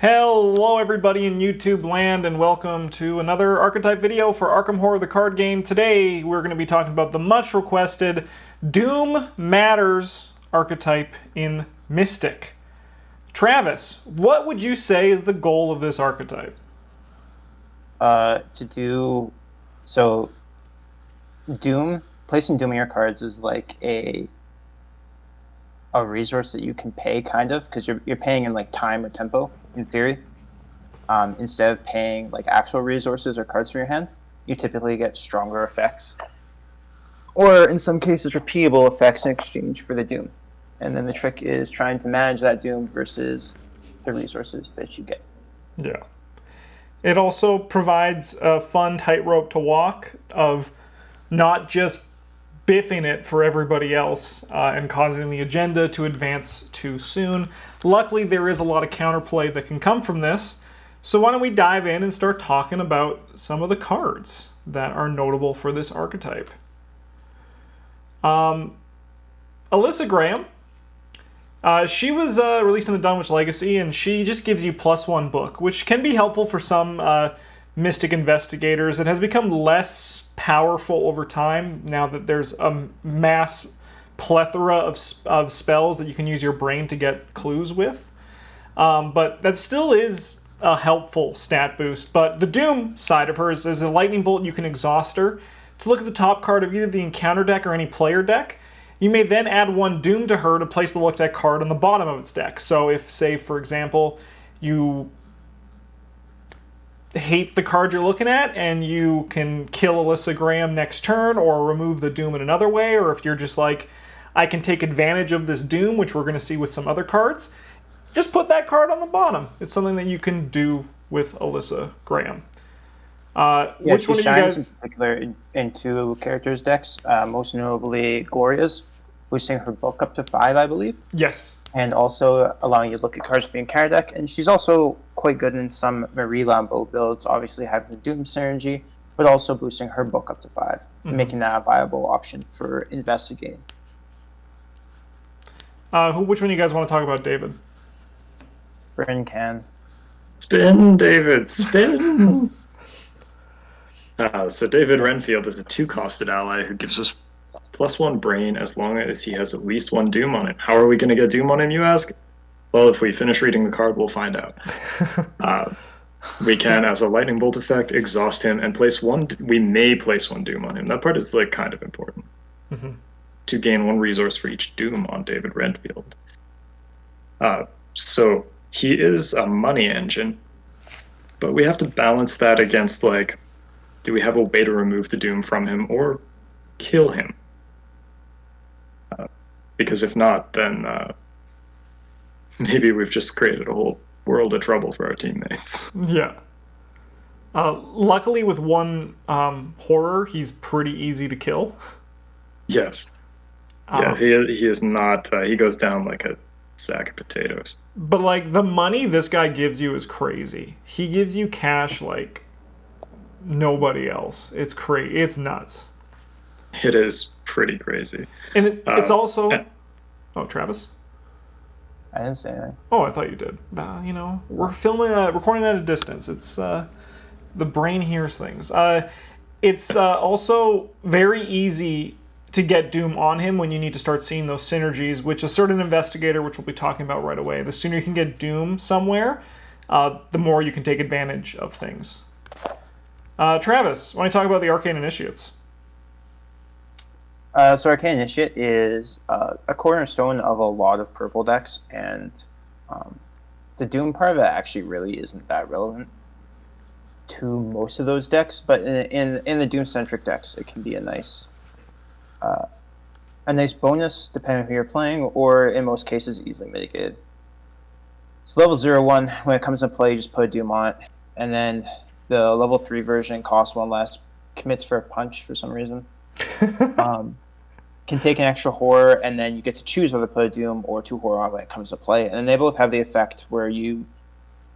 Hello everybody in YouTube land and welcome to another Archetype video for Arkham Horror the card game. Today we're going to be talking about the much requested Doom Matters archetype in Mystic. Travis, what would you say is the goal of this archetype? Placing Doom in your cards is like a resource that you can pay, kind of, because you're paying in like time or tempo in theory. Instead of paying like actual resources or cards from your hand, you typically get stronger effects, or in some cases repeatable effects in exchange for the Doom. And then the trick is trying to manage that Doom versus the resources that you get. Yeah. It also provides a fun tightrope to walk of not just biffing it for everybody else and causing the agenda to advance too soon. Luckily, there is a lot of counterplay that can come from this. So why don't we dive in and start talking about some of the cards that are notable for this archetype. Alyssa Graham. She was released in the Dunwich Legacy, and she just gives you +1 book, which can be helpful for some Mystic investigators. It has become less powerful over time now that there's a mass plethora of spells that you can use your brain to get clues with. But that still is a helpful stat boost. But the Doom side of hers is a lightning bolt. You can exhaust her to look at the top card of either the encounter deck or any player deck. You may then add 1 Doom to her to place the looked at card on the bottom of its deck. So if, say, for example, you hate the card you're looking at and you can kill Alyssa Graham next turn or remove the Doom in another way, or if you're just like, I can take advantage of this Doom, which we're going to see with some other cards, just put that card on the bottom. It's something that you can do with Alyssa Graham. Which one of you guys? In particular in 2 characters' decks, most notably Gloria's, boosting her book up to 5, I believe. Yes. And also allowing you to look at cards from the encounter deck. And she's also quite good in some Marie Lambeau builds, obviously having the Doom synergy, but also boosting her book up to 5, making that a viable option for investigating. Which one of you guys want to talk about, David? Bryn can. Spin, David, spin! So David Renfield is a 2-costed ally who gives us +1 brain as long as he has at least 1 Doom on it. How are we going to get Doom on him, you ask? Well, if we finish reading the card, we'll find out. We can, as a lightning bolt effect, exhaust him and place 1. We may place 1 Doom on him. That part is like kind of important. To gain 1 resource for each Doom on David Renfield. So he is a money engine, but we have to balance that against, like, do we have a way to remove the Doom from him or kill him? Because if not, then maybe we've just created a whole world of trouble for our teammates. Yeah. Luckily, with 1 horror, he's pretty easy to kill. Yes. Yeah, he is not. He goes down like a sack of potatoes. But like the money this guy gives you is crazy. He gives you cash like nobody else. It's crazy. It's nuts. It is pretty crazy. And it's also... Oh, Travis? I didn't say anything. Oh, I thought you did. You know, we're recording at a distance. It's the brain hears things. It's also very easy to get Doom on him when you need to start seeing those synergies, which a certain investigator, which we'll be talking about right away, the sooner you can get Doom somewhere, the more you can take advantage of things. Travis, why don't you talk about the Arcane Initiates? So Arcane Initiate is a cornerstone of a lot of purple decks, and the Doom part of it actually really isn't that relevant to most of those decks, but in the Doom-centric decks, it can be a nice bonus depending on who you're playing, or in most cases easily mitigated. So level 0-1, when it comes into play, you just put a Doom on it, and then the level 3 version costs 1 less, commits for a punch for some reason. Can take an extra horror, and then you get to choose whether to put a Doom or 2 horror on when it comes to play. And they both have the effect where you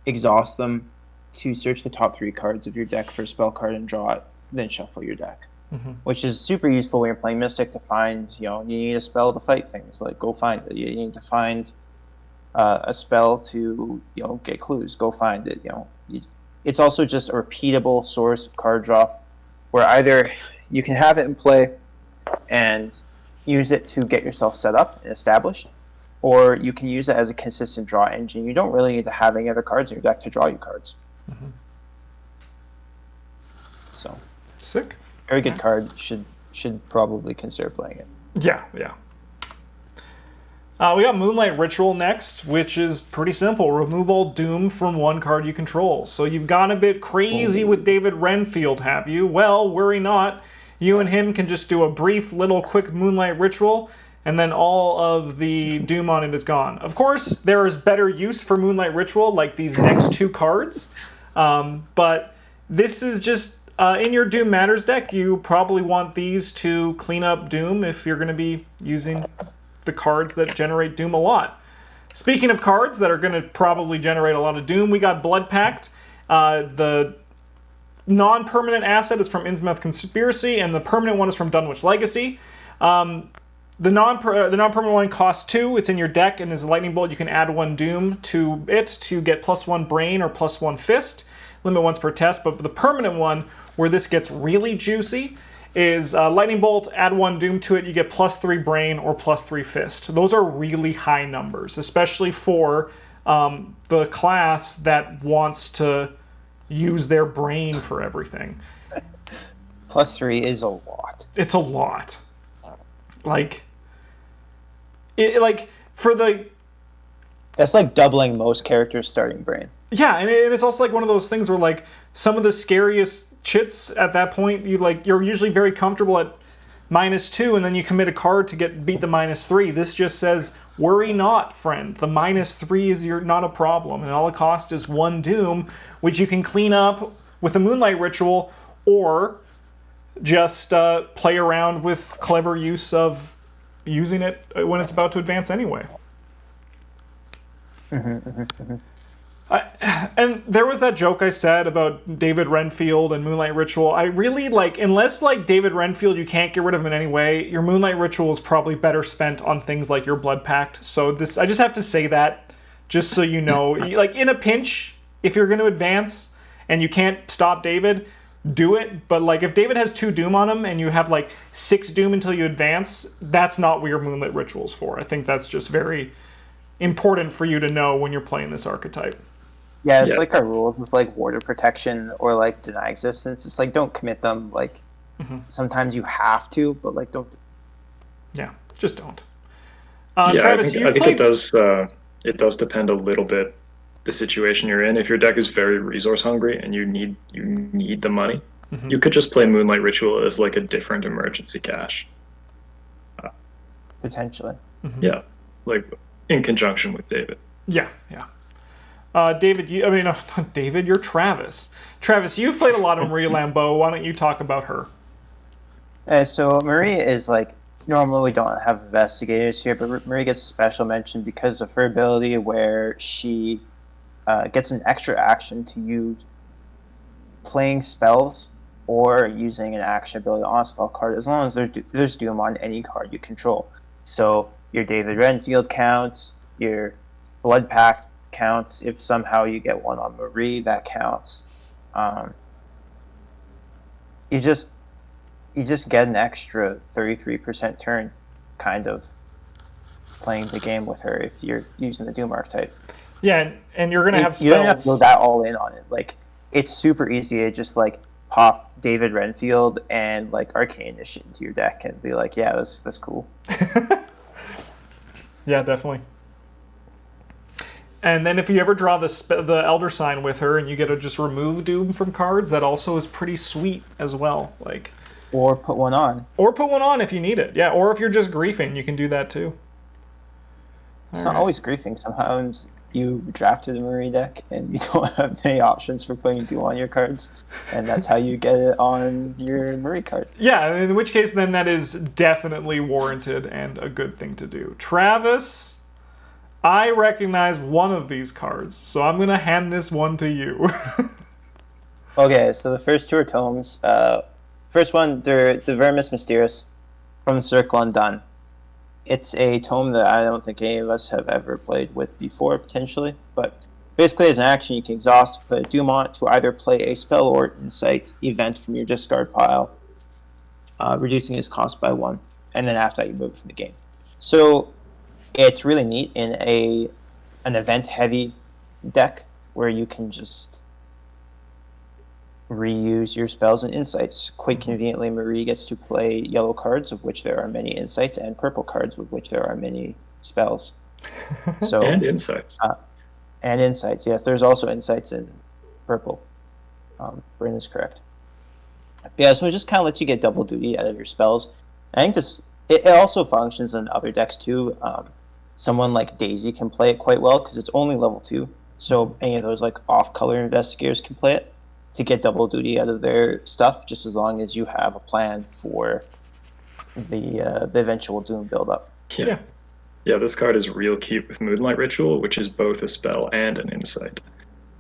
exhaust them to search the top 3 cards of your deck for a spell card and draw it, then shuffle your deck. Which is super useful when you're playing Mystic to find, you need a spell to fight things. Like, go find it. You need to find a spell to get clues, go find it. It's also just a repeatable source of card draw, where either you can have it in play and use it to get yourself set up and established, or you can use it as a consistent draw engine. You don't really need to have any other cards in your deck to draw you cards. Mm-hmm. So, sick. Very good card. Should probably consider playing it. Yeah. We got Moonlight Ritual next, which is pretty simple. Remove all doom from one card you control. So you've gone a bit crazy with David Renfield, have you? Well, worry not. You and him can just do a brief little quick Moonlight Ritual, and then all of the doom on it is gone. Of course, there is better use for Moonlight Ritual, like these next two cards. But this is just, in your Doom Matters deck, you probably want these to clean up Doom if you're going to be using the cards that generate Doom a lot. Speaking of cards that are going to probably generate a lot of Doom, we got Blood Pact. The non-permanent asset is from Innsmouth Conspiracy, and the permanent one is from Dunwich Legacy. The non-permanent one costs 2. It's in your deck, and as a lightning bolt, you can add 1 Doom to it to get +1 Brain or +1 Fist. Limit once per test, but the permanent one, where this gets really juicy, is Lightning Bolt, add 1 Doom to it, you get +3 Brain or +3 Fist. Those are really high numbers, especially for the class that wants to use their brain for everything. +3 is a lot. It's a lot. For the... That's like doubling most characters' starting brain. Yeah, and it's also like one of those things where like some of the scariest chits at that point, you're usually very comfortable at -2, and then you commit a card to beat the -3. This just says, worry not, friend. The -3 is not a problem, and all it costs is 1 Doom, which you can clean up with a Moonlight Ritual, or just play around with clever use of using it when it's about to advance anyway. And there was that joke I said about David Renfield and Moonlight Ritual. I really unless David Renfield, you can't get rid of him in any way, your Moonlight Ritual is probably better spent on things like your Blood Pact. So I just have to say that, just so you know. In a pinch, if you're going to advance and you can't stop David, do it. But if David has 2 Doom on him and you have 6 Doom until you advance, that's not what your Moonlight Ritual's for. I think that's just very important for you to know when you're playing this archetype. Yeah, it's like our rules with Warder Protection or Deny Existence. It's don't commit them. Sometimes you have to, but don't. Yeah, just don't. Travis, I think it does depend a little bit the situation you're in. If your deck is very resource hungry and you need the money, you could just play Moonlight Ritual as a different emergency cache. Potentially. Yeah, in conjunction with David. Yeah. David, not David, you're Travis. Travis, you've played a lot of Marie Lambeau. Why don't you talk about her? So Marie is normally we don't have investigators here, but Marie gets a special mention because of her ability where she gets an extra action to use playing spells or using an action ability on a spell card, as long as there's Doom on any card you control. So your David Renfield counts, your Blood Pact counts. If somehow you get one on Marie, that counts. You just get an extra 33% turn, kind of playing the game with her if you're using the Doom archetype. Yeah, and you're gonna have spells. You don't have to go that all in on it. It's super easy to just pop David Renfield and Arcane Initiate into your deck and be yeah, that's cool. Yeah, definitely. And then if you ever draw the Elder Sign with her and you get to just remove Doom from cards, that also is pretty sweet as well. Or put one on. Or put one on if you need it. Yeah, or if you're just griefing, you can do that too. It's not always griefing. Sometimes you drafted a Marie deck and you don't have many options for putting Doom on your cards, and that's how you get it on your Marie card. Yeah, in which case then that is definitely warranted and a good thing to do. Travis, I recognize one of these cards, so I'm going to hand this one to you. Okay, so the first 2 are tomes. First one, the Vermis Mysterious from the Circle Undone. It's a tome that I don't think any of us have ever played with before, potentially. But basically, as an action, you can exhaust, put a Doom on it to either play a spell or insight event from your discard pile, reducing its cost by 1. And then after that, you move it from the game. So it's really neat in an event-heavy deck where you can just reuse your spells and insights. Quite conveniently, Marie gets to play yellow cards, of which there are many insights, and purple cards, of which there are many spells. So And insights. And insights, yes. There's also insights in purple. Bryn is correct. Yeah, so it just kind of lets you get double duty out of your spells. I think it also functions in other decks too. Someone like Daisy can play it quite well because it's only level 2. So any of those like off-color investigators can play it to get double duty out of their stuff, just as long as you have a plan for the eventual Doom build-up. Yeah. Yeah, this card is real cute with Moonlight Ritual, which is both a spell and an insight.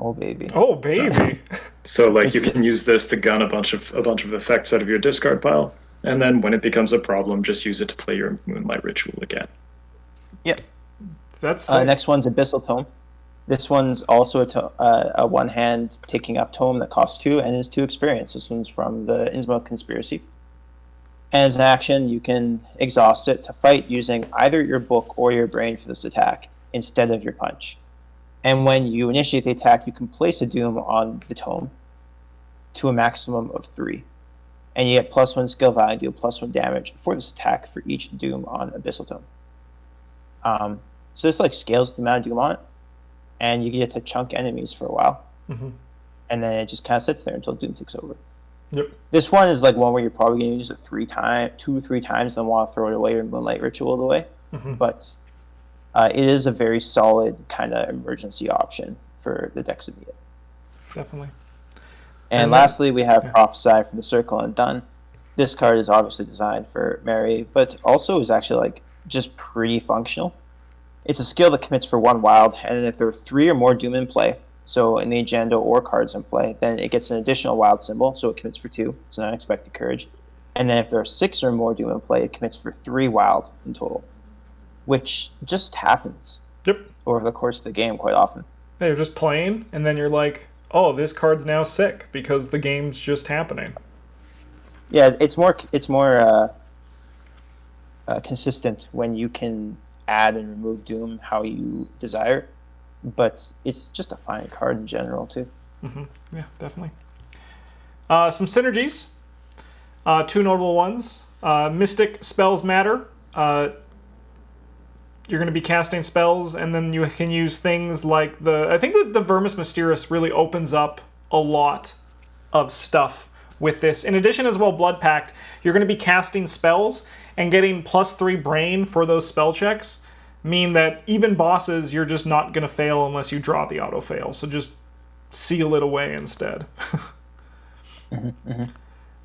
Oh baby. Oh baby. So like you can use this to gun a bunch of effects out of your discard pile, and then when it becomes a problem, just use it to play your Moonlight Ritual again. Yep. That's next one's Abyssal Tome. This one's also a one-hand taking up tome that costs 2 and is 2 experience. This one's from the Innsmouth Conspiracy. And as an action, you can exhaust it to fight using either your book or your brain for this attack instead of your punch. And when you initiate the attack, you can place a Doom on the tome to a maximum of 3. And you get +1 skill value and deal +1 damage for this attack for each Doom on Abyssal Tome. So this like scales the amount of Doom on it, and you get to chunk enemies for a while. Mm-hmm. And then it just kind of sits there until Doom takes over. Yep. This one is like one where you're probably going to use it 2 or 3 times, then want to throw it away or Moonlight Ritual it away. Mm-hmm. But it is a very solid kind of emergency option for the decks that need it. Definitely. And lastly, we have Prophesy from the Circle Undone. This card is obviously designed for Mary, but also is actually like just pretty functional. It's a skill that commits for 1 wild, and if there are 3 or more Doom in play, so in the agenda or cards in play, then it gets an additional wild symbol, so it commits for 2. It's an Unexpected Courage. And then if there are 6 or more Doom in play, it commits for 3 wild in total, which just happens over the course of the game quite often. Yeah, you're just playing, and then you're like, oh, this card's now sick because the game's just happening. Yeah, it's more consistent when you can add and remove Doom how you desire, but it's just a fine card in general too. Mm-hmm. Yeah, definitely. Some synergies. 2 notable ones. Mystic Spells Matter. You're going to be casting spells, and then you can use things like I think the Vermis Mysterious really opens up a lot of stuff with this. In addition, as well, Blood Pact, you're going to be casting spells and getting +3 brain for those spell checks mean that even bosses, you're just not going to fail unless you draw the auto fail. So just seal it away instead. The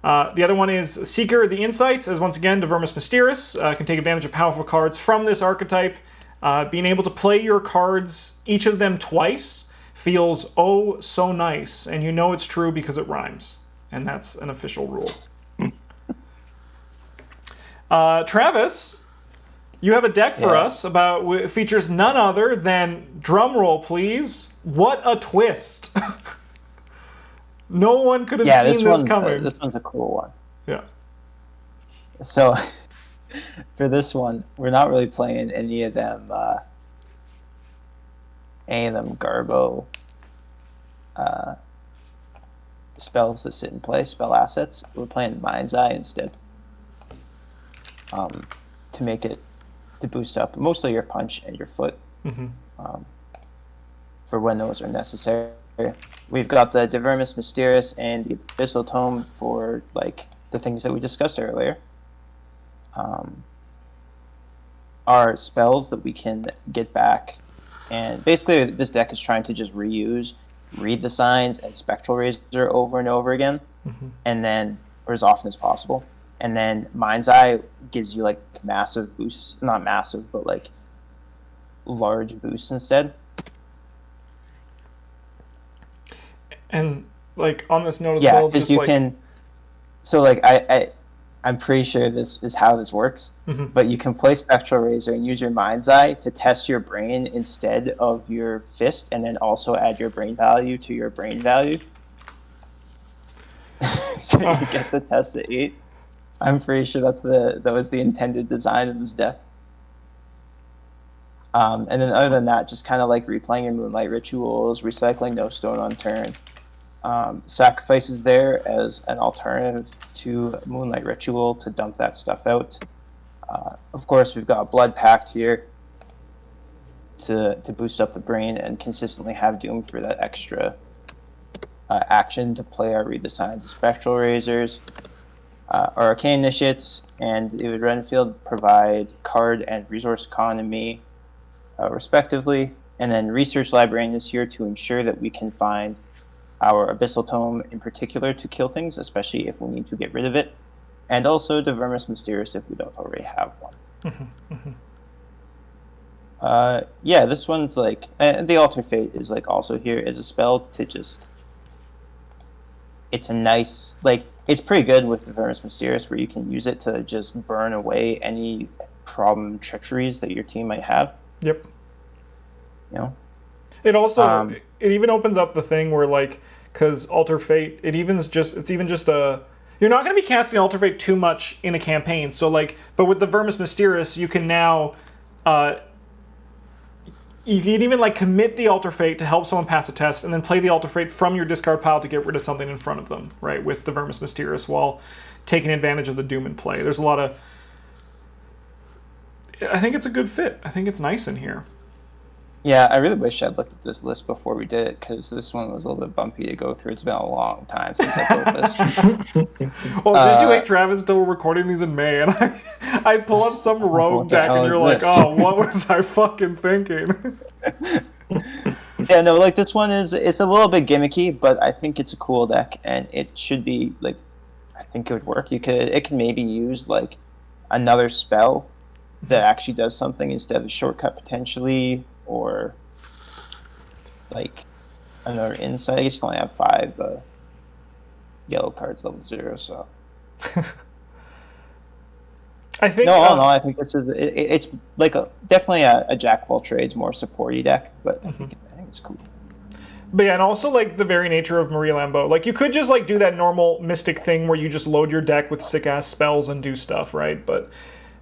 other one is Seeker the Insights, as once again, Vermis Mysterious can take advantage of powerful cards from this archetype. Being able to play your cards, each of them twice, feels oh so nice, and you know it's true because it rhymes, and that's an official rule. Travis, you have a deck for us features none other than, drumroll please, what a twist. No one could have seen this coming. This one's a cool one. Yeah. So, for this one, we're not really playing any of them Garbo spells that sit in play, spell assets. We're playing Mind's Eye instead. To make it, to boost up mostly your punch and your foot. Mm-hmm. For when those are necessary. We've got the Vermis Mysterious and the Abyssal Tome for like the things that we discussed earlier. Are spells that we can get back, and basically this deck is trying to just read the signs and Spectral Razor over and over again, and then, or as often as possible. And then Mind's Eye gives you like massive boosts, not massive, but like large boosts instead. And like on this note as well, because just you like can. So like I I'm pretty sure this is how this works, Mhm. but you can play Spectral Razor and use your Mind's Eye to test your brain instead of your fist, and then also add your brain value to your brain value. So you get the test at 8. I'm pretty sure that was the intended design of this deck. And then other than that, just kind of like replaying your Moonlight Rituals, recycling No Stone Unturned. Sacrifices there as an alternative to Moonlight Ritual to dump that stuff out. Of course, we've got Blood Pact here to boost up the brain and consistently have Doom for that extra action to play our Read the Signs of Spectral Razors. Our Arcane Initiates and David Renfield provide card and resource economy, respectively. And then Research Librarian is here to ensure that we can find our Abyssal Tome in particular to kill things, especially if we need to get rid of it. And also the Vermis Mysterious if we don't already have one. Yeah, this one's like... the Alter Fate is like also here as a spell to just... It's a nice... Like, it's pretty good with the Vermis Mysterious where you can use it to just burn away any problem treacheries that your team might have. Yep. You know? It also... it even opens up the thing where, like... Because Alter Fate, it's even just a... You're not going to be casting Alter Fate too much in a campaign. So, like... But with the Vermis Mysterious, you can now... you can even like commit the Alter Fate to help someone pass a test, and then play the Alter Fate from your discard pile to get rid of something in front of them, right? With the Vermis Mysterious, while taking advantage of the Doom in play. There's a lot of... I think it's a good fit. I think it's nice in here. Yeah, I really wish I'd looked at this list before we did it, because this one was a little bit bumpy to go through. It's been a long time since I built this. Well, just you wait, Travis, until we're recording these in May, and I pull up some rogue deck, and you're like, oh, what was I fucking thinking? Yeah, no, like this one it's a little bit gimmicky, but I think it's a cool deck, and it should be like, I think it would work. It could maybe use like another spell that actually does something instead of a shortcut potentially, or like another insight. I guess you can only have 5 yellow cards level 0, so. I think no, I think this is it's like definitely a jack of all trades, more supporty deck, but I think it's cool. But yeah, and also like the very nature of Maria Lambeau. Like you could just like do that normal Mystic thing where you just load your deck with sick ass spells and do stuff, right? But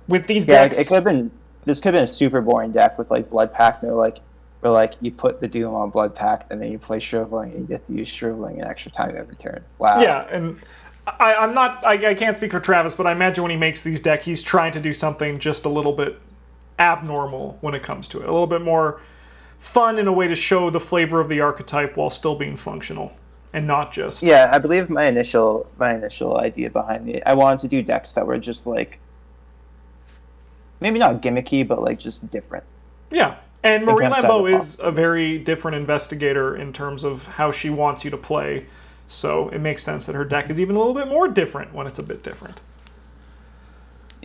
with these decks, it could have been. This could have been a super boring deck with like Blood Pact, where like you put the Doom on Blood Pact and then you play Shriveling and you get to use Shriveling an extra time every turn. Wow. Yeah, and I can't speak for Travis, but I imagine when he makes these decks, he's trying to do something just a little bit abnormal when it comes to it. A little bit more fun in a way to show the flavor of the archetype while still being functional and not just... Yeah, I believe my initial idea behind it, I wanted to do decks that were just like, maybe not gimmicky, but like just different. Yeah, and Marie Lambeau is a very different investigator in terms of how she wants you to play, so it makes sense that her deck is even a little bit more different when it's a bit different.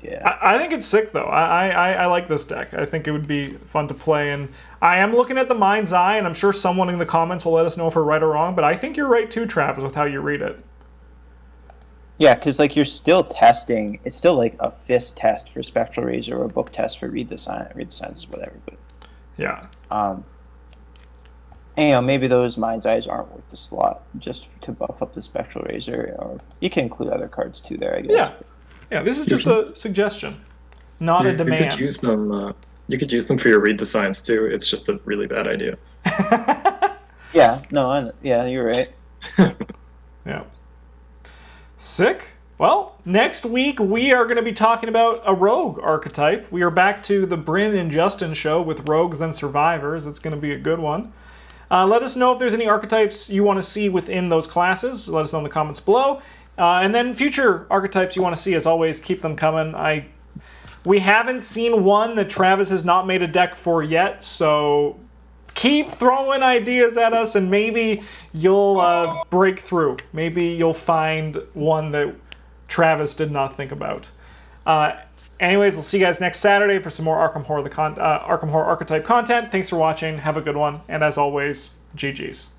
Yeah, I think it's sick though. I like this deck. I think it would be fun to play, and I am looking at the Mind's Eye, and I'm sure someone in the comments will let us know if we're right or wrong, but I think you're right too, Travis, with how you read it. Yeah, because like you're still testing. It's still like a fist test for Spectral Razor or a book test for Read the Signs, whatever. But yeah. And you know, maybe those Mind's Eyes aren't worth the slot just to buff up the Spectral Razor, or you can include other cards too there, I guess. Yeah. Yeah, this is just a suggestion, not a demand. You could use them. You could use them for your Read the Signs too. It's just a really bad idea. Yeah. No. Yeah, you're right. Yeah. Sick. Well, next week we are going to be talking about a rogue archetype. We are back to the Bryn and Justin show with rogues and survivors. It's going to be a good one. Let us know if there's any archetypes you want to see within those classes. Let us know in the comments below. And then future archetypes you want to see, as always, keep them coming. We haven't seen one that Travis has not made a deck for yet, so keep throwing ideas at us, and maybe you'll break through. Maybe you'll find one that Travis did not think about. Anyways, we'll see you guys next Saturday for some more Arkham Horror Archetype content. Thanks for watching. Have a good one. And as always, GG's.